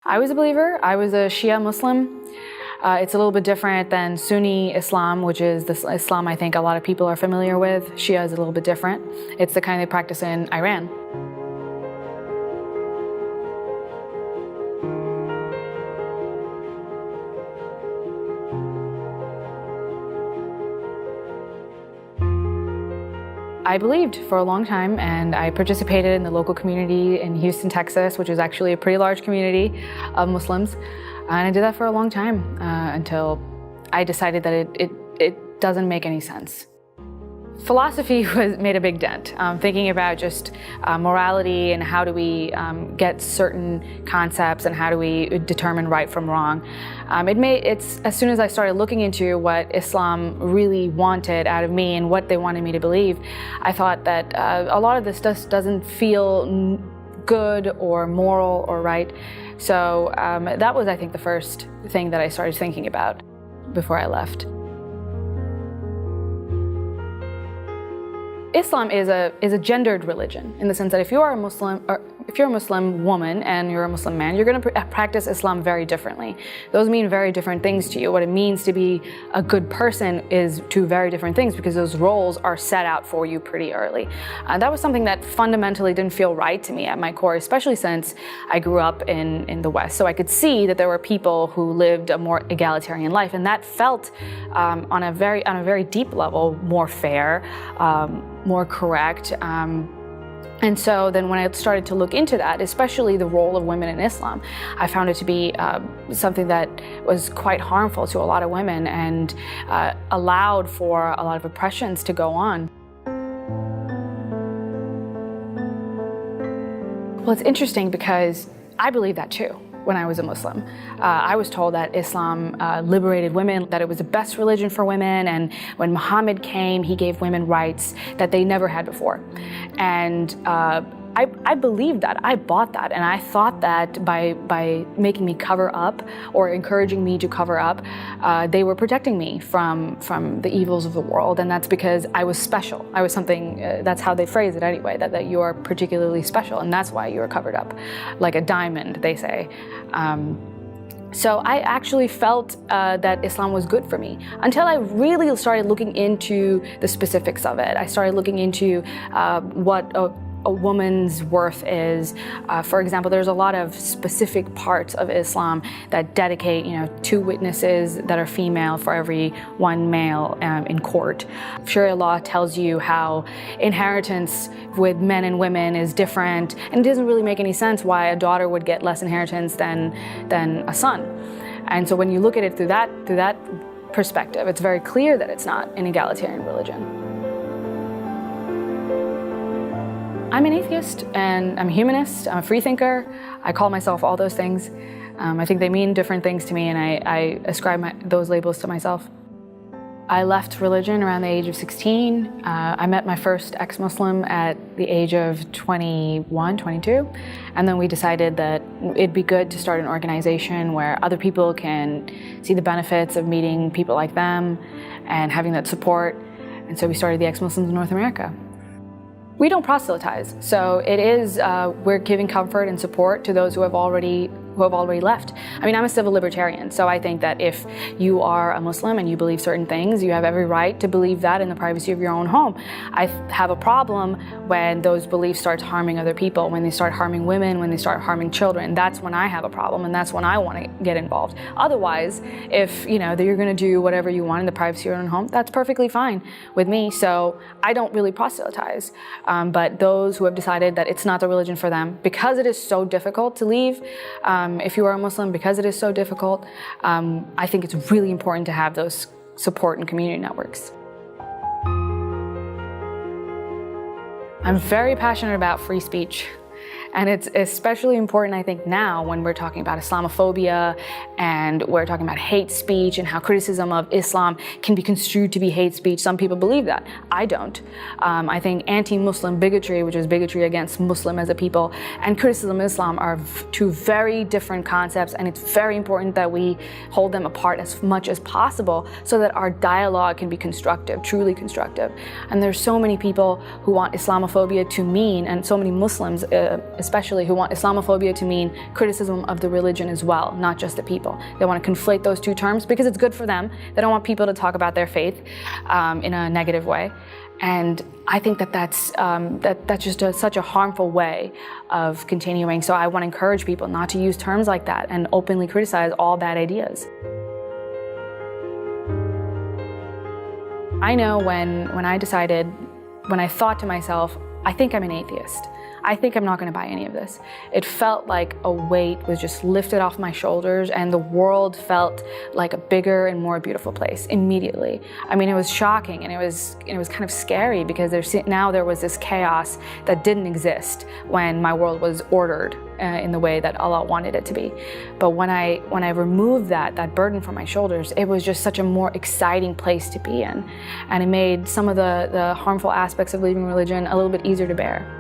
I was a believer. I was a Shia Muslim. It's a little bit different than Sunni Islam, which is the Islam I think a lot of people are familiar with. Shia is a little bit different. It's the kind they practice in Iran. I believed for a long time, and I participated in the local community in Houston, Texas, which is actually a pretty large community of Muslims. And I did that for a long time until I decided that it doesn't make any sense. Philosophy made a big dent, thinking about just morality and how do we get certain concepts and how do we determine right from wrong. As soon as I started looking into what Islam really wanted out of me and what they wanted me to believe, I thought that a lot of this just doesn't feel good or moral or right. So that was, I think, the first thing that I started thinking about before I left. Islam is a gendered religion in the sense that if you are a Muslim, or if you're a Muslim woman and you're a Muslim man, you're going to practice Islam very differently. Those mean very different things to you. What it means to be a good person is two very different things because those roles are set out for you pretty early. That was something that fundamentally didn't feel right to me at my core, especially since I grew up in the West. So I could see that there were people who lived a more egalitarian life, and that felt on a very deep level more fair, more correct. And so then when I started to look into that, especially the role of women in Islam, I found it to be something that was quite harmful to a lot of women and allowed for a lot of oppressions to go on. Well, it's interesting because I believe that too. When I was a Muslim, I was told that Islam liberated women, that it was the best religion for women, and when Muhammad came, he gave women rights that they never had before. And I believed that, I bought that, and I thought that by making me cover up or encouraging me to cover up, they were protecting me from the evils of the world, and that's because I was special. I was something, that's how they phrase it anyway, that you are particularly special, and that's why you are covered up, like a diamond, they say. So I actually felt that Islam was good for me until I really started looking into the specifics of it. I started looking into what a woman's worth is. For example, there's a lot of specific parts of Islam that dedicate, 2 witnesses that are female for every 1 male in court. Sharia law tells you how inheritance with men and women is different, and it doesn't really make any sense why a daughter would get less inheritance than a son. And so when you look at it through that perspective, it's very clear that it's not an egalitarian religion. I'm an atheist, and I'm a humanist, I'm a free thinker. I call myself all those things. I think they mean different things to me, and I ascribe those labels to myself. I left religion around the age of 16. I met my first ex-Muslim at the age of 21, 22, and then we decided that it'd be good to start an organization where other people can see the benefits of meeting people like them and having that support, and so we started the Ex-Muslims in North America. We don't proselytize, so it is, we're giving comfort and support to those who have already left. I mean, I'm a civil libertarian, so I think that if you are a Muslim and you believe certain things, you have every right to believe that in the privacy of your own home. I have a problem when those beliefs start harming other people, when they start harming women, when they start harming children. That's when I have a problem, and that's when I want to get involved. Otherwise, if you're going to do whatever you want in the privacy of your own home, that's perfectly fine with me. So I don't really proselytize. But those who have decided that it's not the religion for them, because it is so difficult to leave, if you are a Muslim, because it is so difficult, I think it's really important to have those support and community networks. I'm very passionate about free speech. And it's especially important, I think, now when we're talking about Islamophobia and we're talking about hate speech and how criticism of Islam can be construed to be hate speech. Some people believe that. I don't. I think anti-Muslim bigotry, which is bigotry against Muslim as a people, and criticism of Islam are two very different concepts, and it's very important that we hold them apart as much as possible so that our dialogue can be constructive, truly constructive. And there's so many people who want Islamophobia to mean, and so many Muslims especially, who want Islamophobia to mean criticism of the religion as well, not just the people. They want to conflate those two terms because it's good for them. They don't want people to talk about their faith in a negative way. And I think that's just such a harmful way of continuing. So I want to encourage people not to use terms like that and openly criticize all bad ideas. I know when I thought to myself, I think I'm an atheist. I think I'm not going to buy any of this. It felt like a weight was just lifted off my shoulders, and the world felt like a bigger and more beautiful place immediately. I mean, it was shocking, and it was kind of scary because now there was this chaos that didn't exist when my world was ordered in the way that Allah wanted it to be. But when I removed that burden from my shoulders, it was just such a more exciting place to be in, and it made some of the harmful aspects of leaving religion a little bit easier to bear.